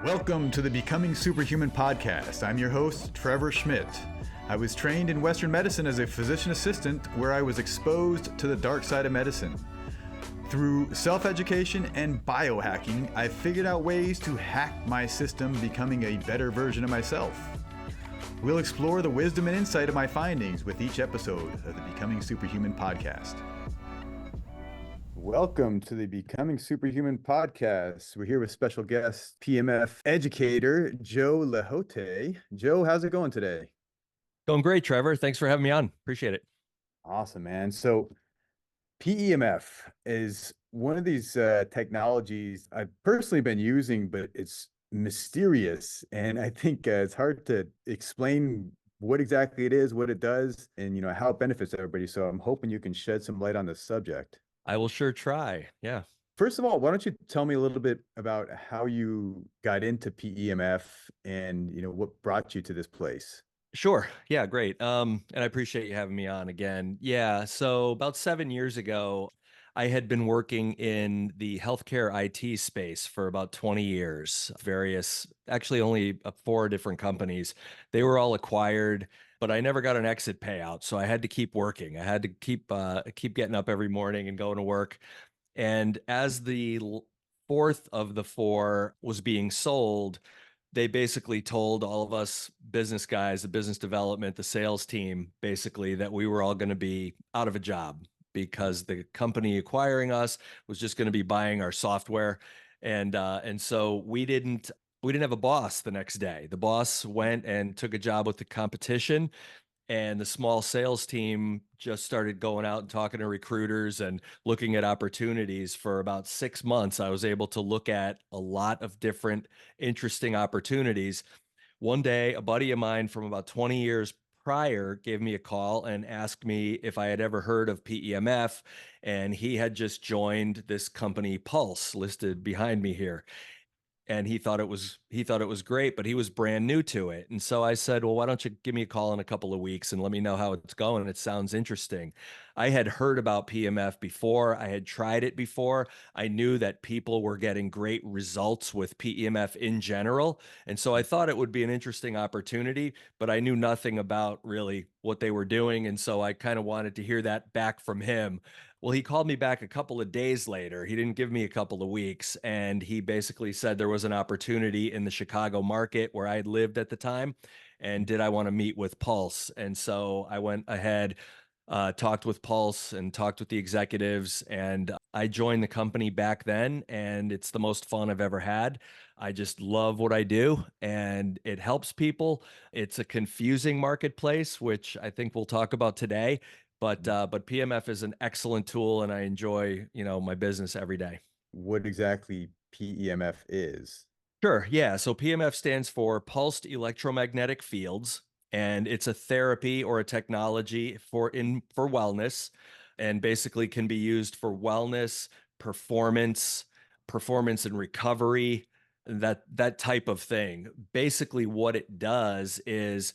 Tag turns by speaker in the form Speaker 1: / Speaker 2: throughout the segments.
Speaker 1: Welcome to the Becoming Superhuman podcast. I'm your host, Trevor Schmidt. I was trained in Western medicine as a physician assistant, where I was exposed to the dark side of medicine. Through self-education and biohacking, I figured out ways to hack my system, becoming a better version of myself. We'll explore the wisdom and insight of my findings with each episode of the Becoming Superhuman podcast. Welcome to the Becoming Superhuman podcast. We're here with special guest, PEMF Educator, Joe LeHotay. Joe, how's it going today?
Speaker 2: Going great, Trevor. Thanks for having me on. Appreciate it.
Speaker 1: Awesome, man. So PEMF is one of these technologies I've personally been using, but it's mysterious. And I think it's hard to explain what exactly it is, what it does, and how it benefits everybody. So I'm hoping you can shed some light on this subject.
Speaker 2: I will sure try. Yeah.
Speaker 1: First of all, why don't you tell me a little bit about how you got into PEMF and what brought you to this place?
Speaker 2: Sure. Yeah, great. And I appreciate you having me on again. Yeah. So about 7 years ago, I had been working in the healthcare IT space for about 20 years, actually only 4 different companies. They were all acquired, but I never got an exit payout. So I had to keep working. I had to keep getting up every morning and going to work. And as the fourth of the 4 was being sold, they basically told all of us business guys, the business development, the sales team, basically that we were all going to be out of a job because the company acquiring us was just going to be buying our software. And so we didn't have a boss the next day. The boss went and took a job with the competition, and the small sales team just started going out and talking to recruiters and looking at opportunities. For about 6 months, I was able to look at a lot of different interesting opportunities. One day, a buddy of mine from about 20 years prior gave me a call and asked me if I had ever heard of PEMF, and he had just joined this company, Pulse, listed behind me here. And he thought it was great, but he was brand new to it. And so I said, well, why don't you give me a call in a couple of weeks and let me know how it's going? It sounds interesting. I had heard about PEMF before. I had tried it before. I knew that people were getting great results with PEMF in general. And so I thought it would be an interesting opportunity, but I knew nothing about really what they were doing. And so I kind of wanted to hear that back from him. Well, he called me back a couple of days later. He didn't give me a couple of weeks. And he basically said there was an opportunity in the Chicago market where I lived at the time. And did I want to meet with Pulse? And so I went ahead, talked with Pulse and talked with the executives. And I joined the company back then. And it's the most fun I've ever had. I just love what I do, and it helps people. It's a confusing marketplace, which I think we'll talk about today. But PEMF is an excellent tool, and I enjoy, my business every day.
Speaker 1: What exactly PEMF is?
Speaker 2: Sure. Yeah. So PEMF stands for Pulsed Electromagnetic Fields, and it's a therapy or a technology for wellness, and basically can be used for wellness, performance and recovery, that type of thing. Basically, what it does is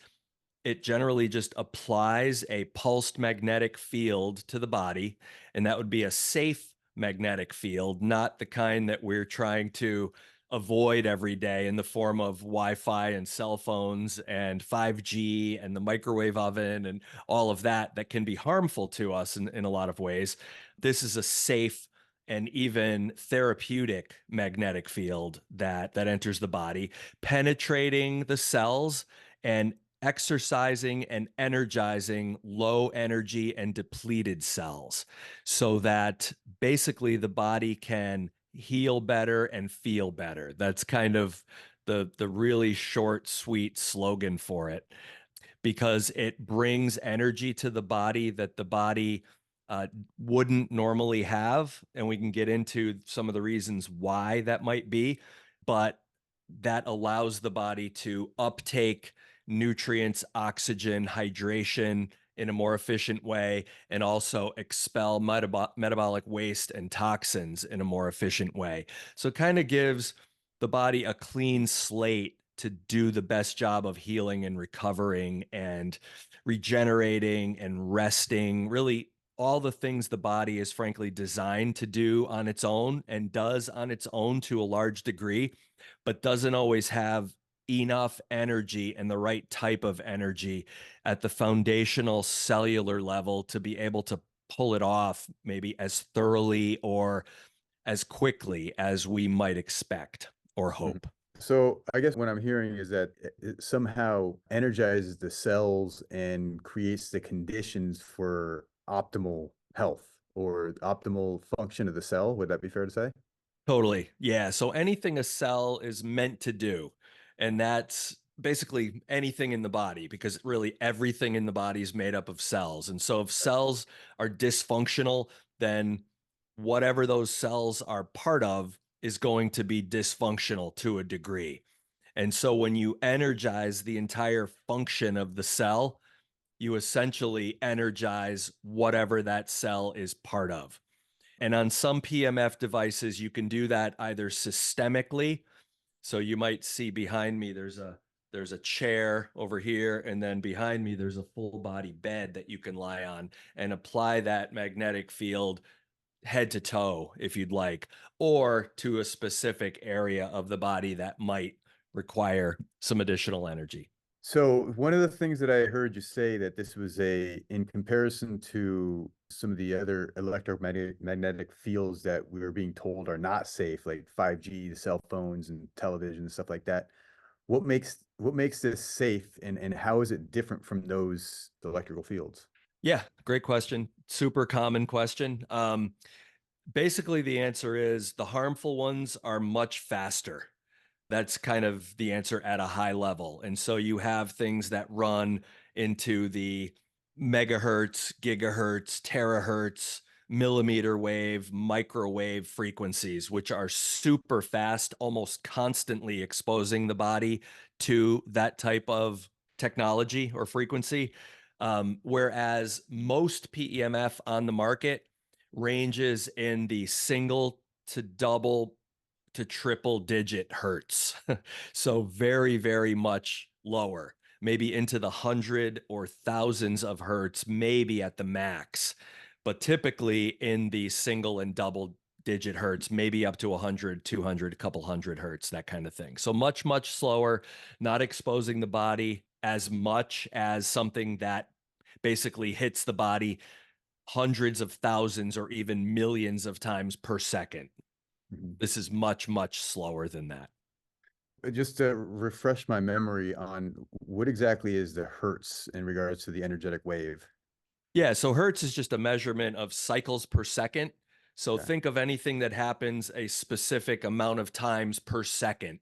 Speaker 2: it generally just applies a pulsed magnetic field to the body, and that would be a safe magnetic field, not the kind that we're trying to avoid every day in the form of Wi-Fi and cell phones and 5G and the microwave oven and all of that can be harmful to us in a lot of ways. This is a safe and even therapeutic magnetic field that enters the body, penetrating the cells and exercising and energizing low energy and depleted cells, so that basically the body can heal better and feel better. That's kind of the really short, sweet slogan for it, because it brings energy to the body that the body wouldn't normally have. And we can get into some of the reasons why that might be, but that allows the body to uptake nutrients, oxygen, hydration in a more efficient way, and also expel metabolic waste and toxins in a more efficient way. So it kind of gives the body a clean slate to do the best job of healing and recovering and regenerating and resting, really all the things the body is frankly designed to do on its own and does on its own to a large degree, but doesn't always have enough energy and the right type of energy at the foundational cellular level to be able to pull it off maybe as thoroughly or as quickly as we might expect or
Speaker 1: Mhm.
Speaker 2: hope.
Speaker 1: So I guess what I'm hearing is that it somehow energizes the cells and creates the conditions for optimal health or optimal function of the cell. Would that be fair to say?
Speaker 2: Totally. Yeah. So anything a cell is meant to do, and that's basically anything in the body, because really everything in the body is made up of cells. And so if cells are dysfunctional, then whatever those cells are part of is going to be dysfunctional to a degree. And so when you energize the entire function of the cell, you essentially energize whatever that cell is part of. And on some PMF devices, you can do that either systemically. So you might see behind me, there's a chair over here, and then behind me, there's a full body bed that you can lie on and apply that magnetic field head to toe, if you'd like, or to a specific area of the body that might require some additional energy.
Speaker 1: So one of the things that I heard you say that this was in comparison to some of the other electromagnetic fields that we were being told are not safe, like 5G, the cell phones and television and stuff like that. What makes this safe and how is it different from those electrical fields?
Speaker 2: Yeah, great question. Super common question. Basically, the answer is the harmful ones are much faster. That's kind of the answer at a high level. And so you have things that run into the megahertz, gigahertz, terahertz, millimeter wave, microwave frequencies, which are super fast, almost constantly exposing the body to that type of technology or frequency. Whereas most PEMF on the market ranges in the single to double to triple digit hertz. So very, very much lower, maybe into the hundred or thousands of hertz, maybe at the max, but typically in the single and double digit hertz, maybe up to 100, 200, a couple hundred hertz, that kind of thing. So much, much slower, not exposing the body as much as something that basically hits the body hundreds of thousands or even millions of times per second.
Speaker 1: Mhm.
Speaker 2: This is much, much slower than that.
Speaker 1: Just to refresh my memory on what exactly is the hertz in regards to the energetic wave?
Speaker 2: Yeah, so hertz is just a measurement of cycles per second. So
Speaker 1: Okay.
Speaker 2: think of anything that happens a specific amount of times per second,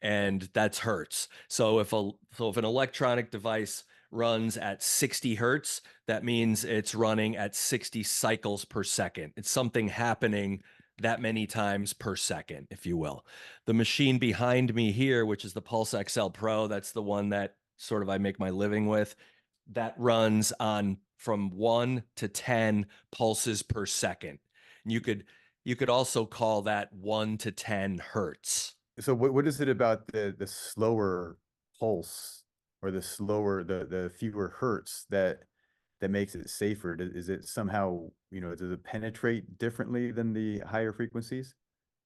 Speaker 2: and that's hertz. So if an electronic device runs at 60 hertz, that means it's running at 60 cycles per second. It's something happening that many times per second, if you will. The machine behind me here, which is the Pulse XL Pro, that's the one that sort of I make my living with, that runs on from 1 to 10 pulses per second. And you could also call that 1 to 10 hertz.
Speaker 1: So what is it about the slower pulse or the fewer hertz that makes it safer? Is it somehow, does it penetrate differently than the higher frequencies?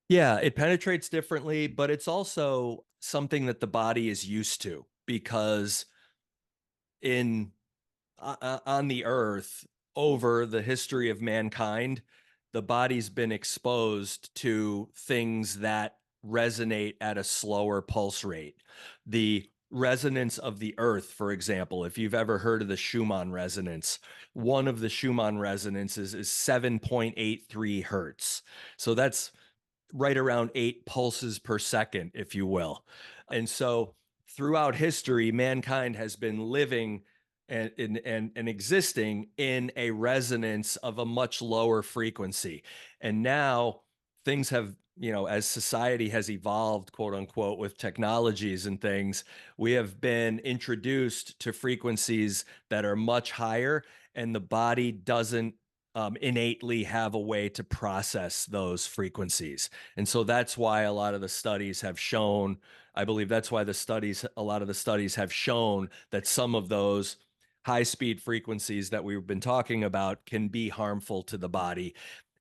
Speaker 2: Yeah, it penetrates differently, but it's also something that the body is used to because in on the earth over the history of mankind, the body's been exposed to things that resonate at a slower pulse rate. The resonance of the earth, for example, if you've ever heard of the Schumann resonance, one of the Schumann resonances is 7.83 hertz. So that's right around 8 pulses per second, if you will. And so throughout history, mankind has been living and existing in a resonance of a much lower frequency. And now things have, as society has evolved, quote unquote, with technologies and things, we have been introduced to frequencies that are much higher, and the body doesn't innately have a way to process those frequencies. And so that's why a lot of the studies have shown, I believe that's why a lot of the studies have shown that some of those high-speed frequencies that we've been talking about can be harmful to the body,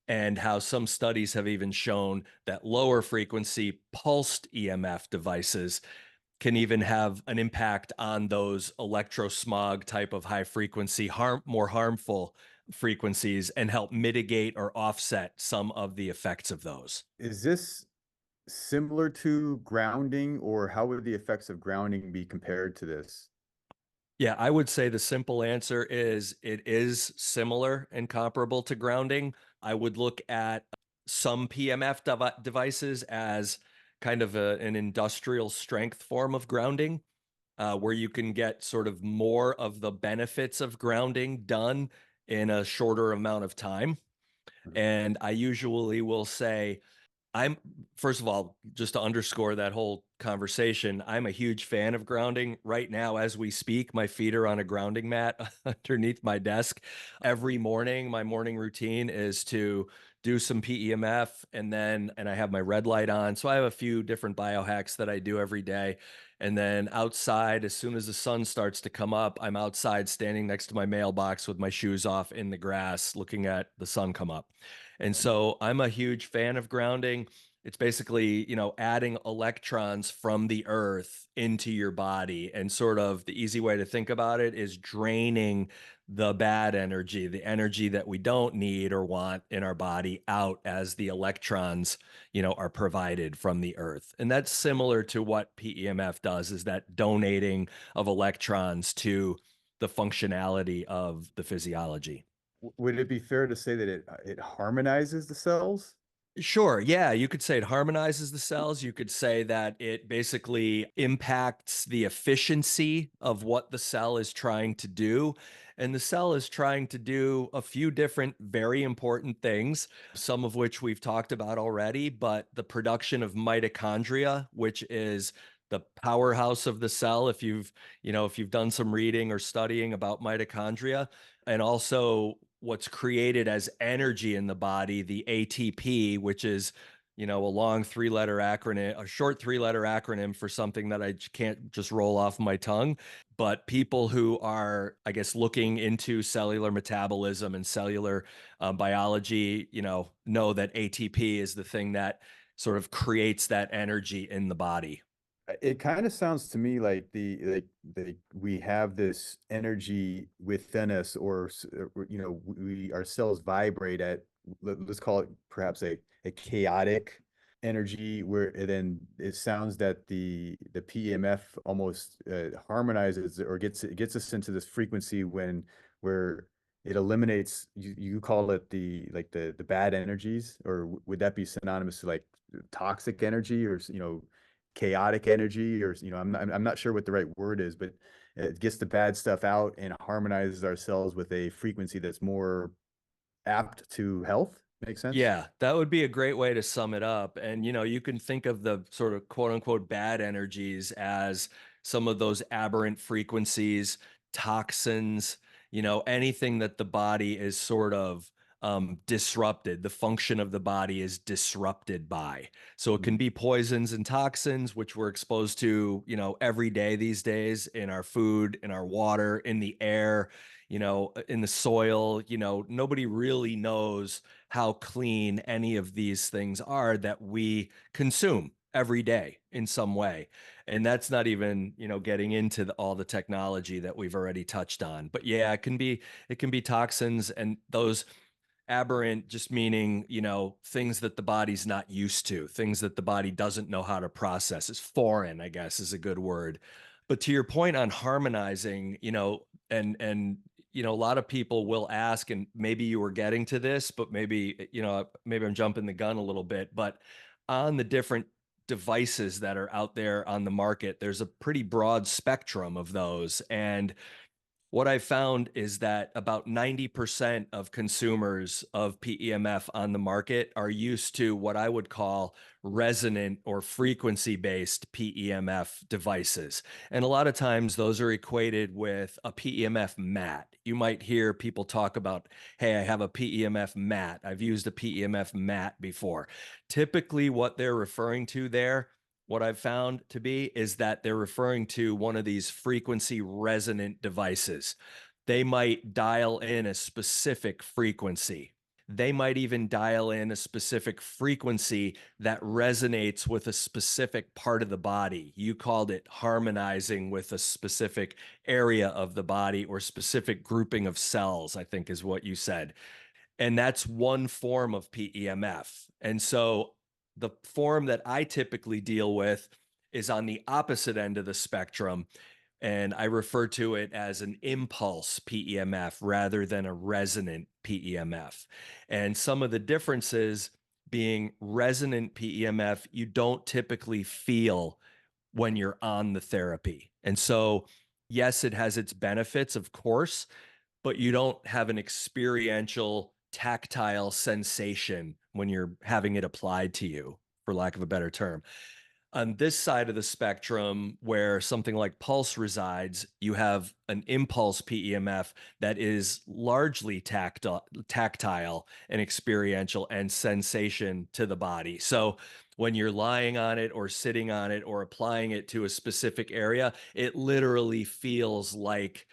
Speaker 2: and how some studies have even shown that lower frequency pulsed EMF devices can even have an impact on those electrosmog type of high frequency, more harmful frequencies, and help mitigate or offset some of the effects of those.
Speaker 1: Is this similar to grounding, or how would the effects of grounding be compared to this?
Speaker 2: Yeah, I would say the simple answer is it is similar and comparable to grounding. I would look at some PMF devices as kind of an industrial strength form of grounding, where you can get sort of more of the benefits of grounding done in a shorter amount of time. And I usually will say, I'm first of all, just to underscore that whole conversation, I'm a huge fan of grounding. Right now, as we speak, my feet are on a grounding mat underneath my desk. Every morning, my morning routine is to do some PEMF, and I have my red light on. So I have a few different biohacks that I do every day. And then outside, as soon as the sun starts to come up, I'm outside standing next to my mailbox with my shoes off in the grass, looking at the sun come up. And so I'm a huge fan of grounding. It's basically, adding electrons from the earth into your body. And sort of the easy way to think about it is draining the bad energy, the energy that we don't need or want in our body out as the electrons, are provided from the earth. And that's similar to what PEMF does, is that donating of electrons to the functionality of the physiology.
Speaker 1: Would it be fair to say that it harmonizes the cells?
Speaker 2: Sure. Yeah. You could say it harmonizes the cells. You could say that it basically impacts the efficiency of what the cell is trying to do. And the cell is trying to do a few different, very important things, some of which we've talked about already. But the production of mitochondria, which is the powerhouse of the cell, if you've done some reading or studying about mitochondria, and also what's created as energy in the body, the ATP, which is, a short three-letter acronym for something that I can't just roll off my tongue. But people who are, I guess, looking into cellular metabolism and cellular biology, know that ATP is the thing that sort of creates that energy in the body.
Speaker 1: It kind of sounds to me like we have this energy within us, or we our cells vibrate at, let's call it perhaps a chaotic energy, where then it sounds that the PEMF almost harmonizes, or gets us into this frequency where it eliminates, you call it the bad energies, or would that be synonymous to like toxic energy, or chaotic energy, or I'm not sure what the right word is, but it gets the bad stuff out and harmonizes our cells with a frequency that's more apt to health. Make sense?
Speaker 2: Yeah, that would be a great way to sum it up. And, you can think of the sort of quote unquote bad energies as some of those aberrant frequencies, toxins, anything that the body is sort of disrupted, the function of the body is disrupted by. So it can be poisons and toxins, which we're exposed to, every day these days in our food, in our water, in the air, in the soil. Nobody really knows how clean any of these things are that we consume every day in some way. And that's not even, getting into all the technology that we've already touched on. But yeah, it can be toxins, and those aberrant just meaning, things that the body's not used to, things that the body doesn't know how to process. Is foreign, I guess, is a good word. But to your point on harmonizing, and a lot of people will ask, and maybe you were getting to this, but maybe I'm jumping the gun a little bit, but on the different devices that are out there on the market, there's a pretty broad spectrum of those. And what I found is that about 90% of consumers of PEMF on the market are used to what I would call resonant or frequency based PEMF devices. And a lot of times those are equated with a PEMF mat. You might hear people talk about, hey, I have a PEMF mat. I've used a PEMF mat before. Typically, what they're referring to there, what I've found to be, is that they're referring to one of these frequency resonant devices. they might dial in a specific frequency. They might even dial in a specific frequency that resonates with a specific part of the body. You called it harmonizing with a specific area of the body or specific grouping of cells, I think is what you said. And that's one form of PEMF. And so the form that I typically deal with is on the opposite end of the spectrum. And I refer to it as an impulse PEMF rather than a resonant PEMF. And some of the differences being resonant PEMF, you don't typically feel when you're on the therapy. And so, yes, it has its benefits, of course, but you don't have an experiential tactile sensation when you're having it applied to you, for lack of a better term. On this side of the spectrum, where something like pulse resides, you have an impulse PEMF that is largely tactile and experiential and sensation to the body. So when you're lying on it or sitting on it or applying it to a specific area, it literally feels like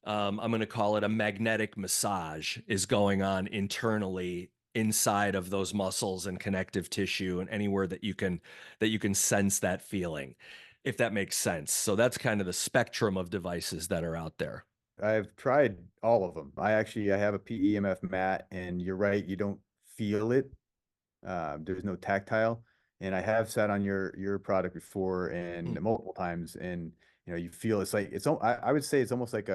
Speaker 2: I'm going to call it a magnetic massage is going on internally inside of those muscles and connective tissue and anywhere that you can sense that feeling, if that makes sense. So that's kind of the spectrum of devices that are out there.
Speaker 1: I've tried all of them. I have a PEMF mat, and you're right, you don't feel it. There's no tactile. And I have sat on your product before
Speaker 2: Hmm.
Speaker 1: and multiple times, and you feel it's like I would say it's almost like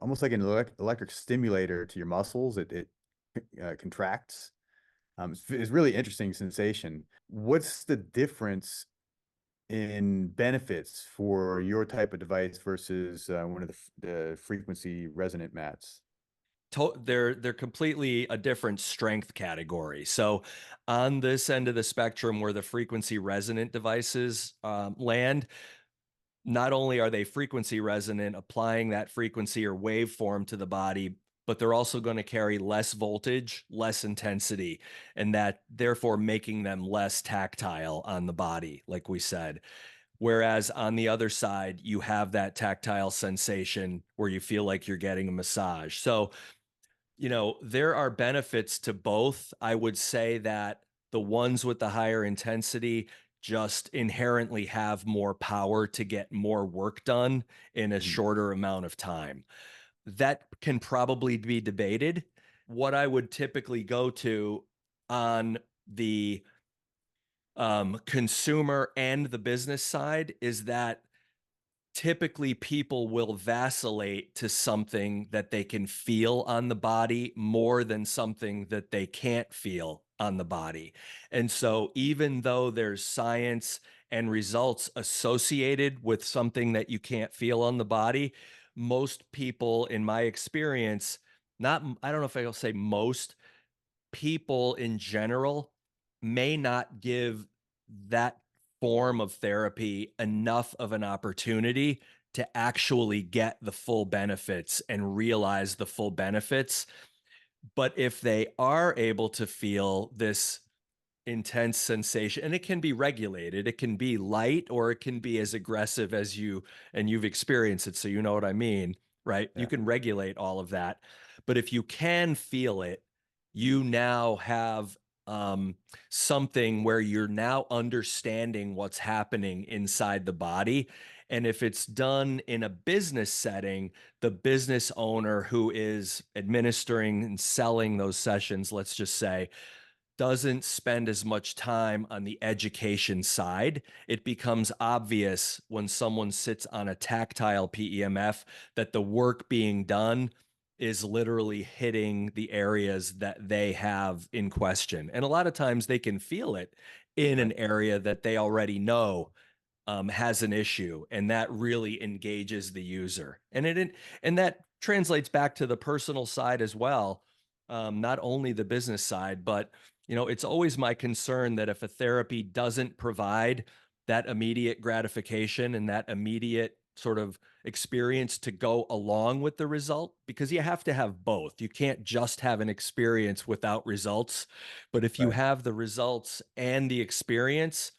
Speaker 1: almost like an electric stimulator to your muscles. It contracts. It's really interesting sensation. What's the difference in benefits for your type of device versus one of the frequency resonant mats?
Speaker 2: They're completely a different strength category. So on this end of the spectrum where the frequency resonant devices land, not only are they frequency resonant, applying that frequency or waveform to the body, but they're also going to carry less voltage, less intensity, and that therefore making them less tactile on the body, like we said. Whereas on the other side, you have that tactile sensation where you feel like you're getting a massage. So there are benefits to both. I would say that the ones with the higher intensity just inherently have more power to get more work done in a
Speaker 1: Mhm.
Speaker 2: shorter amount of time. That can probably be debated. What I would typically go to on the consumer and the business side is that typically people will vacillate to something that they can feel on the body more than something that they can't feel on the body. And so, even though there's science and results associated with something that you can't feel on the body, most people, in my experience, not, I don't know if I'll say most, people in general may not give that form of therapy enough of an opportunity to actually get the full benefits and realize the full benefits. But if they are able to feel this intense sensation, and it can be regulated, it can be light or it can be as aggressive as you've experienced it, so you know what I mean, right? You
Speaker 1: Yeah.
Speaker 2: can regulate all of that, but if you can feel it, you now have um, something where you're now understanding what's happening inside the body. And if it's done in a business setting, the business owner who is administering and selling those sessions, let's just say, doesn't spend as much time on the education side. It becomes obvious when someone sits on a tactile PEMF that the work being done is literally hitting the areas that they have in question. And a lot of times they can feel it in
Speaker 1: Right.
Speaker 2: an area that they already know has an issue, and that really engages the user. And that translates back to the personal side as well, not only the business side, but it's always my concern that if a therapy doesn't provide that immediate gratification and that immediate sort of experience to go along with the result, because you have to have both. You can't just have an experience without results. But if you
Speaker 1: Right.
Speaker 2: have the results and the experience,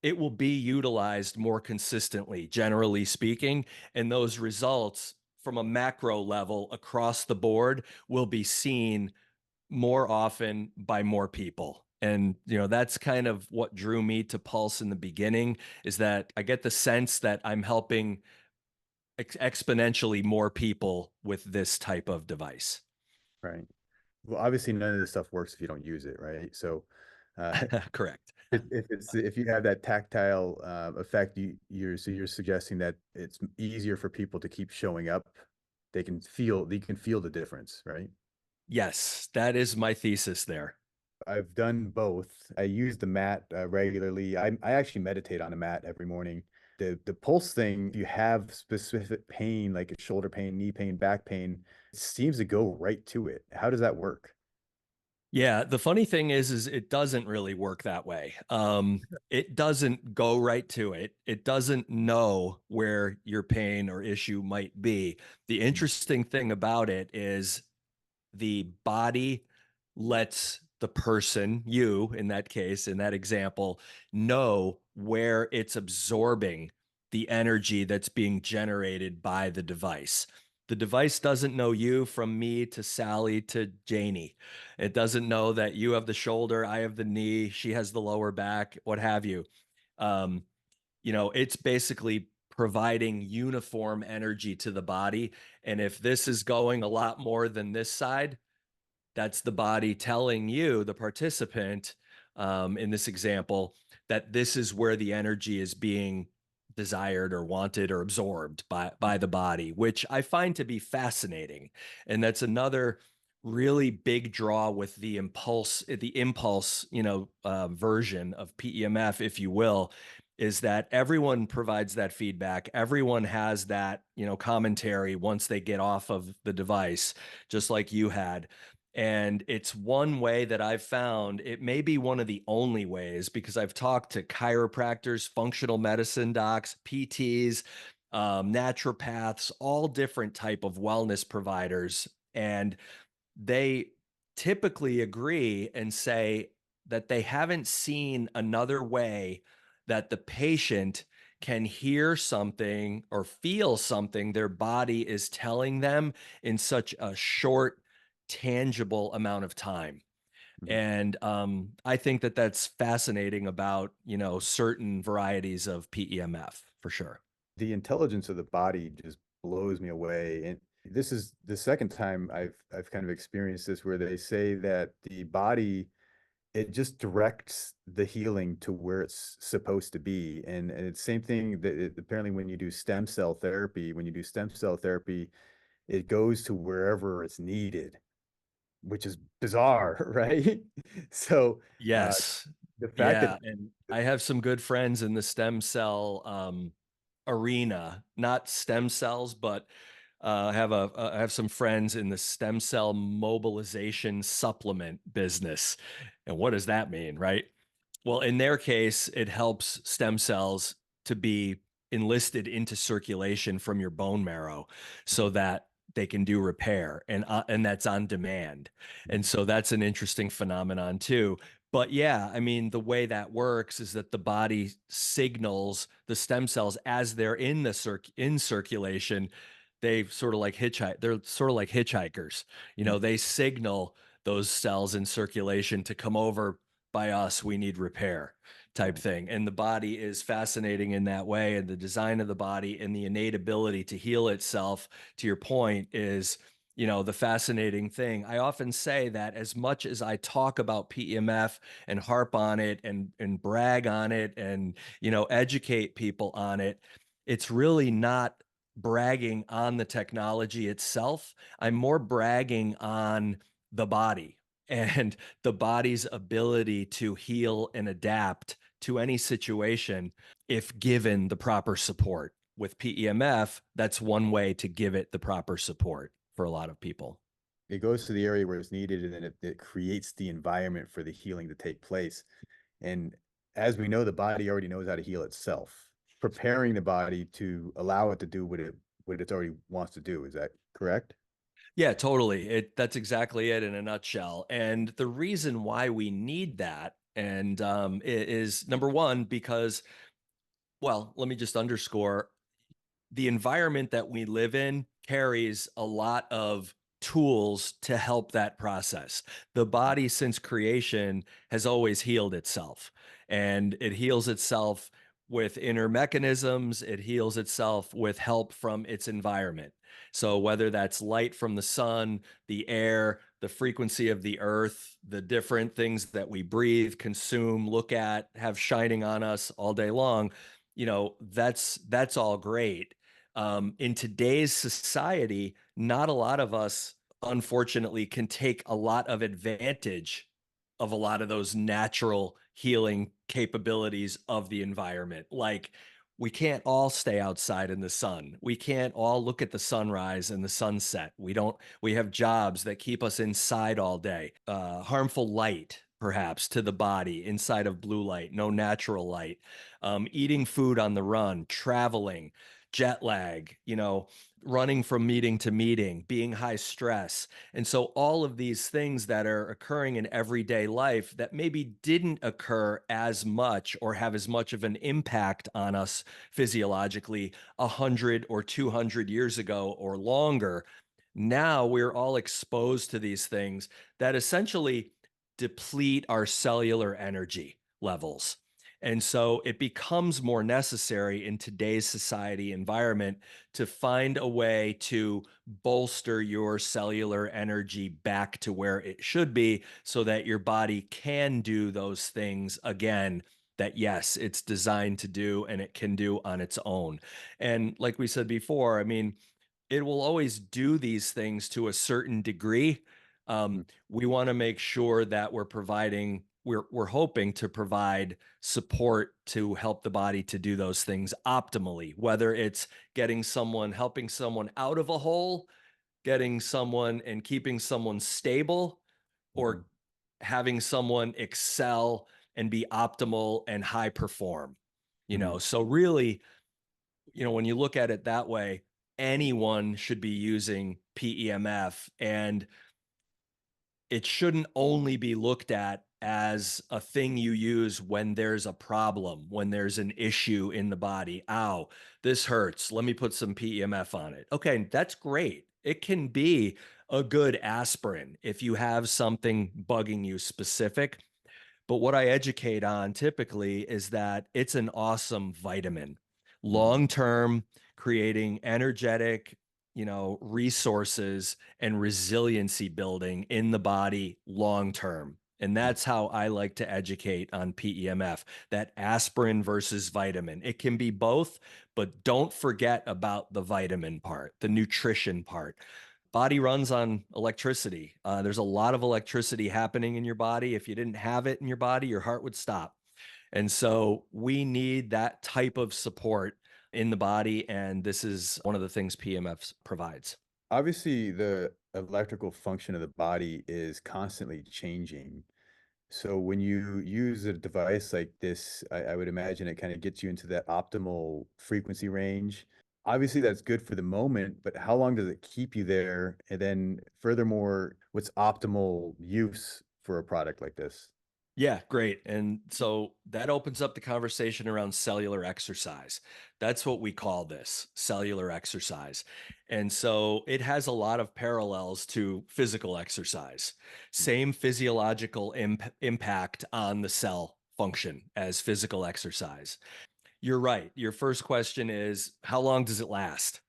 Speaker 2: it will be utilized more consistently, generally speaking. And those results from a macro level across the board will be seen more often by more people. And, that's kind of what drew me to Pulse in the beginning, is that I get the sense that I'm helping exponentially more people with this type of device.
Speaker 1: Right. Well, obviously none of this stuff works if you don't use it, right? So, uh,
Speaker 2: Correct.
Speaker 1: if you have that tactile effect, you're suggesting that it's easier for people to keep showing up. They can feel the difference, right?
Speaker 2: Yes, that is my thesis there.
Speaker 1: I've done both. I use the mat regularly. I actually meditate on a mat every morning. The pulse thing, if you have specific pain like a shoulder pain, knee pain, back pain, it seems to go right to it. How does that work?
Speaker 2: Yeah, the funny thing is it doesn't really work that way. It doesn't go right to it. It doesn't know where your pain or issue might be. The interesting thing about it is the body lets the person, you in that case, in that example, know where it's absorbing the energy that's being generated by the device. The device doesn't know you from me to Sally to Janie. It doesn't know that you have the shoulder, I have the knee, she has the lower back, what have you. Um, it's basically providing uniform energy to the body. And if this is going a lot more than this side, that's the body telling you, the participant, in this example, that this is where the energy is being desired or wanted or absorbed by the body, which I find to be fascinating. And that's another really big draw with the impulse, version of PEMF, if you will, is that everyone provides that feedback. Everyone has that, commentary once they get off of the device, just like you had. And it's one way that I've found, it may be one of the only ways, because I've talked to chiropractors, functional medicine docs, PTs, naturopaths, all different type of wellness providers. And they typically agree and say that they haven't seen another way that the patient can hear something or feel something their body is telling them in such a short, tangible amount of time.
Speaker 1: Mhm.
Speaker 2: And I think that that's fascinating about, certain varieties of PEMF for sure.
Speaker 1: The intelligence of the body just blows me away. And this is the second time I've kind of experienced this where they say that the body, it just directs the healing to where it's supposed to be. And it's same thing that apparently when you do stem cell therapy, it goes to wherever it's needed, which is bizarre, right? So uh,
Speaker 2: Yes.
Speaker 1: the fact that
Speaker 2: Yeah. And I have some good friends in the stem cell arena, not stem cells, but I have some friends in the stem cell mobilization supplement business. And what does that mean, right? Well, in their case, it helps stem cells to be enlisted into circulation from your bone marrow so that they can do repair, and that's on demand. And so that's an interesting phenomenon too. But yeah, I mean, the way that works is that the body signals the stem cells as they're in in circulation. They sort of like hitchhike. They're sort of like hitchhikers. They signal those cells in circulation to come over by us. We need repair type
Speaker 1: right.
Speaker 2: thing. And the body is fascinating in that way. And the design of the body and the innate ability to heal itself, to your point, is the fascinating thing. I often say that as much as I talk about PEMF and harp on it and brag on it and educate people on it, it's really not bragging on the technology itself. I'm more bragging on the body and the body's ability to heal and adapt to any situation if given the proper support. With PEMF, that's one way to give it the proper support for a lot of people.
Speaker 1: It goes to the area where it's needed, and then it creates the environment for the healing to take place. And as we know, the body already knows how to heal itself. Preparing the body to allow it to do what it already wants to do. Is that correct?
Speaker 2: Yeah, totally. That's exactly it in a nutshell. And the reason why we need that and is number one, because, well, let me just underscore, the environment that we live in carries a lot of tools to help that process. The body, since creation, has always healed itself, and it heals itself with inner mechanisms, it heals itself with help from its environment. So, whether that's light from the sun, the air, the frequency of the earth, the different things that we breathe, consume, look at, have shining on us all day long, that's all great. In today's society, not a lot of us, unfortunately, can take a lot of advantage of a lot of those natural healing capabilities of the environment. Like, we can't all stay outside in the sun. We can't all look at the sunrise and the sunset. We have jobs that keep us inside all day. Harmful light, perhaps, to the body inside of blue light, no natural light. Eating food on the run, traveling, jet lag, running from meeting to meeting, being high stress. And so all of these things that are occurring in everyday life that maybe didn't occur as much or have as much of an impact on us physiologically 100 or 200 years ago or longer. Now we're all exposed to these things that essentially deplete our cellular energy levels. And so it becomes more necessary in today's society environment to find a way to bolster your cellular energy back to where it should be so that your body can do those things again that, yes, it's designed to do and it can do on its own. And like we said before, I mean, it will always do these things to a certain degree.
Speaker 1: Mhm.
Speaker 2: We want to make sure that we're hoping to provide support to help the body to do those things optimally, whether it's helping someone out of a hole, getting someone and keeping someone stable,
Speaker 1: Mhm.
Speaker 2: or having someone excel and be optimal and high perform.
Speaker 1: Mhm.
Speaker 2: So really, when you look at it that way, anyone should be using PEMF, and it shouldn't only be looked at as a thing you use when there's a problem, when there's an issue in the body. Ow, this hurts. Let me put some PEMF on it. Okay, that's great. It can be a good aspirin if you have something bugging you specific. But what I educate on typically is that it's an awesome vitamin,
Speaker 1: Mhm.
Speaker 2: long term, creating energetic, resources and resiliency building in the body long term. And that's how I like to educate on PEMF, that aspirin versus vitamin. It can be both, but don't forget about the vitamin part, the nutrition part. Body runs on electricity. There's a lot of electricity happening in your body. If you didn't have it in your body, your heart would stop. And so we need that type of support in the body. And this is one of the things PMF provides.
Speaker 1: Obviously, the electrical function of the body is constantly changing. So when you use a device like this, I would imagine it kind of gets you into that optimal frequency range. Obviously, that's good for the moment, but how long does it keep you there? And then furthermore, what's optimal use for a product like this?
Speaker 2: Yeah, great. And so that opens up the conversation around cellular exercise. That's what we call this, cellular exercise. And so it has a lot of parallels to physical exercise. Same physiological impact on the cell function as physical exercise. You're right. Your first question is, how long does it last?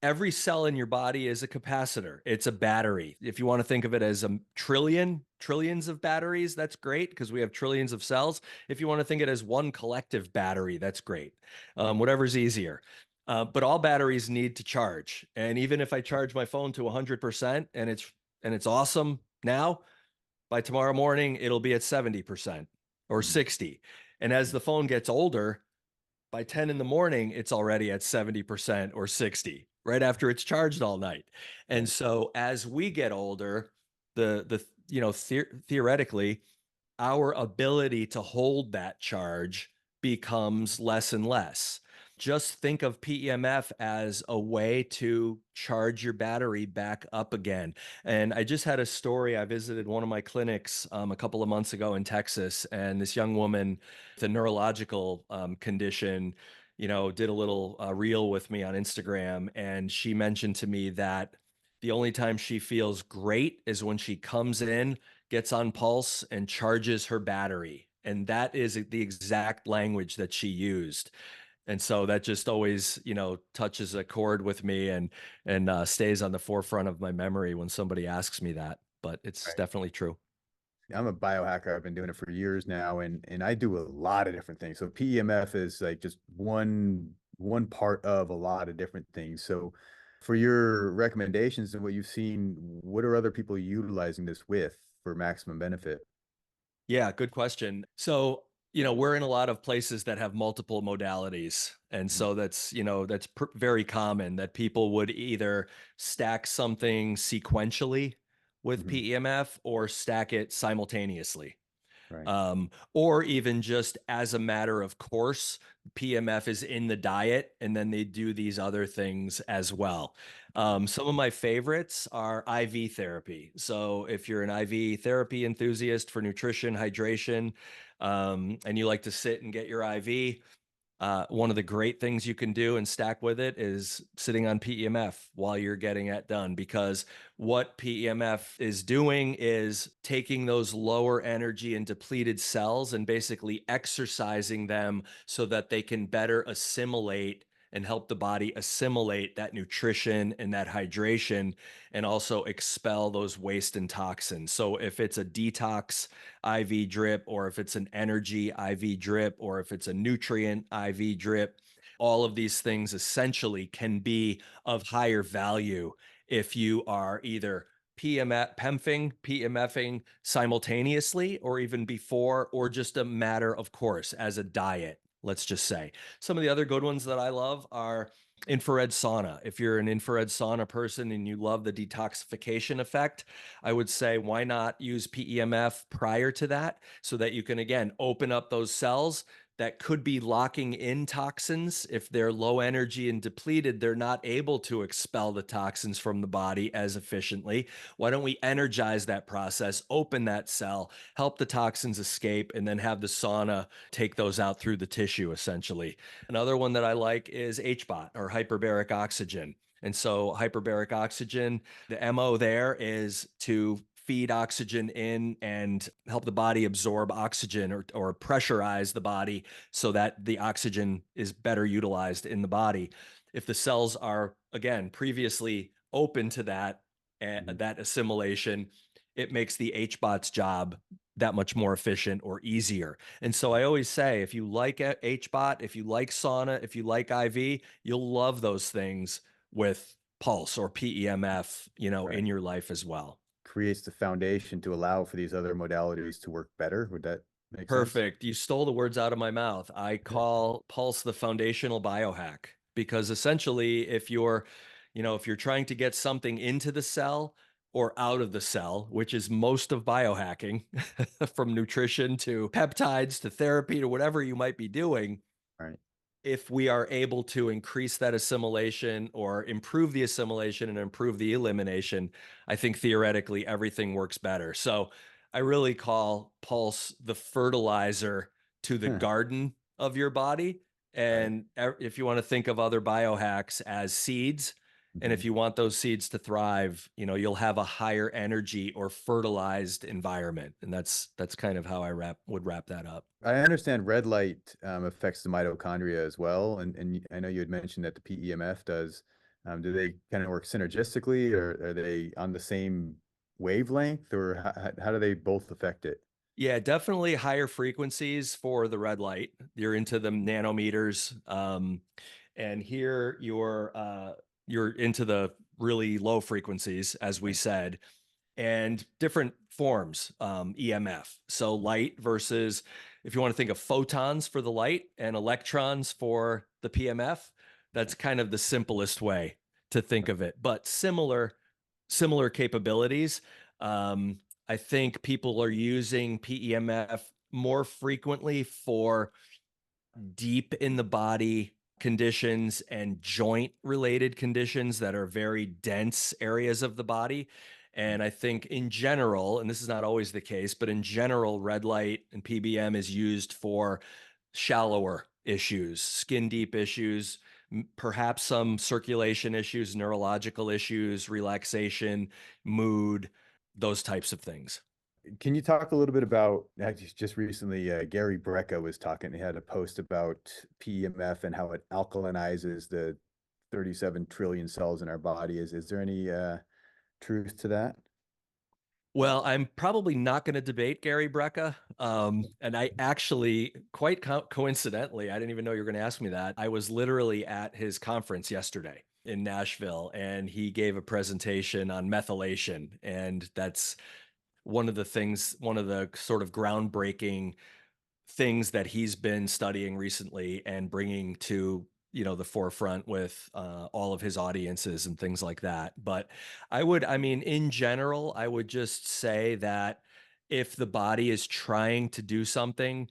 Speaker 2: Every cell in your body is a capacitor. It's a battery. If you want to think of it as trillions of batteries, that's great because we have trillions of cells. If you want to think it as one collective battery, that's great. Whatever's easier. But all batteries need to charge. And even if I charge my phone to 100% and it's awesome now, by tomorrow morning it'll be at 70% or
Speaker 1: Mhm.
Speaker 2: 60. And as the phone gets older, by 10 in the morning, it's already at 70% or 60 right after it's charged all night. And
Speaker 1: Right.
Speaker 2: so as we get older, theoretically, our ability to hold that charge becomes less and less. Just think of PEMF as a way to charge your battery back up again. And I just had a story. I visited one of my clinics a couple of months ago in Texas, and this young woman with a neurological condition, did a little reel with me on Instagram, and she mentioned to me that the only time she feels great is when she comes in, gets on Pulse, and charges her battery. And that is the exact language that she used. And so that just always, touches a chord with me, and stays on the forefront of my memory when somebody asks me that. But it's
Speaker 1: Right.
Speaker 2: definitely true.
Speaker 1: I'm a biohacker. I've been doing it for years now, and I do a lot of different things. So PEMF is like just one part of a lot of different things. So for your recommendations and what you've seen, what are other people utilizing this with for maximum benefit?
Speaker 2: Yeah, good question. So, we're in a lot of places that have multiple modalities. And
Speaker 1: Mhm.
Speaker 2: so that's very common that people would either stack something sequentially with
Speaker 1: Mhm.
Speaker 2: PEMF or stack it simultaneously.
Speaker 1: Right.
Speaker 2: Or even just as a matter of course, PMF is in the diet, and then they do these other things as well. Some of my favorites are IV therapy. So if you're an IV therapy enthusiast for nutrition, hydration, and you like to sit and get your IV, one of the great things you can do and stack with it is sitting on PEMF while you're getting it done, because what PEMF is doing is taking those lower energy and depleted cells and basically exercising them so that they can better assimilate and help the body assimilate that nutrition and that hydration, and also expel those waste and toxins. So if it's a detox IV drip, or if it's an energy IV drip, or if it's a nutrient IV drip, all of these things essentially can be of higher value if you are either PEMFing simultaneously, or even before, or just a matter of course as a diet, let's just say. Some of the other good ones that I love are infrared sauna. If you're an infrared sauna person and you love the detoxification effect, I would say why not use PEMF prior to that, so that you can again open up those cells that could be locking in toxins. If they're low energy and depleted, they're not able to expel the toxins from the body as efficiently. Why don't we energize that process, open that cell, help the toxins escape, and then have the sauna take those out through the tissue essentially. Another one that I like is HBOT, or hyperbaric oxygen. And so hyperbaric oxygen, the MO there is to feed oxygen in and help the body absorb oxygen, or pressurize the body so that the oxygen is better utilized in the body. If the cells are, again, previously open to
Speaker 1: Mhm.
Speaker 2: that assimilation, it makes the HBOT's job that much more efficient or easier. And so I always say, if you like HBOT, if you like sauna, if you like IV, you'll love those things with Pulse or PEMF,
Speaker 1: Right.
Speaker 2: in your life as well.
Speaker 1: Creates the foundation to allow for these other modalities to work better. Would that make sense?
Speaker 2: Perfect. You stole the words out of my mouth. I
Speaker 1: Yeah.
Speaker 2: call Pulse the foundational biohack, because essentially, if you're trying to get something into the cell or out of the cell, which is most of biohacking, from nutrition to peptides to therapy to whatever you might be doing,
Speaker 1: Right.
Speaker 2: if we are able to increase that assimilation or improve the assimilation and improve the elimination, I think theoretically everything works better. So I really call Pulse the fertilizer to the garden of your body.
Speaker 1: Right.
Speaker 2: And if you want to think of other biohacks as seeds, and
Speaker 1: Mhm.
Speaker 2: if you want those seeds to thrive, you'll have a higher energy or fertilized environment. And that's kind of how I would wrap that up.
Speaker 1: I understand red light affects the mitochondria as well, and I know you had mentioned that the PEMF does. Do they kind of work synergistically, or are they on the same wavelength, or how do they both affect it?
Speaker 2: Yeah, definitely higher frequencies for the red light. You're into the nanometers. And here you're into the really low frequencies, as we
Speaker 1: Right.
Speaker 2: said, and different forms, EMF. So light versus, if you want to think of photons for the light and electrons for the PMF, that's kind of the simplest way to think of it. But similar capabilities. I think people are using PEMF more frequently for deep in the body conditions and joint related conditions that are very dense areas of the body.
Speaker 1: Mhm.
Speaker 2: And I think in general, and this is not always the case, but in general, red light and PBM is used for shallower issues, skin deep issues, perhaps some circulation issues, neurological issues, relaxation, mood, those types of things.
Speaker 1: Can you talk a little bit about actually just recently, Gary Brecka was talking, he had a post about PEMF and how it alkalinizes the 37 trillion cells in our body. Is there any truth to that?
Speaker 2: Well, I'm probably not going to debate Gary Brecka. And I actually, quite coincidentally, I didn't even know you were going to ask me that. I was literally at his conference yesterday in Nashville, and he gave a presentation on methylation. And that's one of the things, one of the sort of groundbreaking things that he's been studying recently and bringing to the forefront with all of his audiences and things like that. But I mean, in general, I would just say that if the body is trying to do something,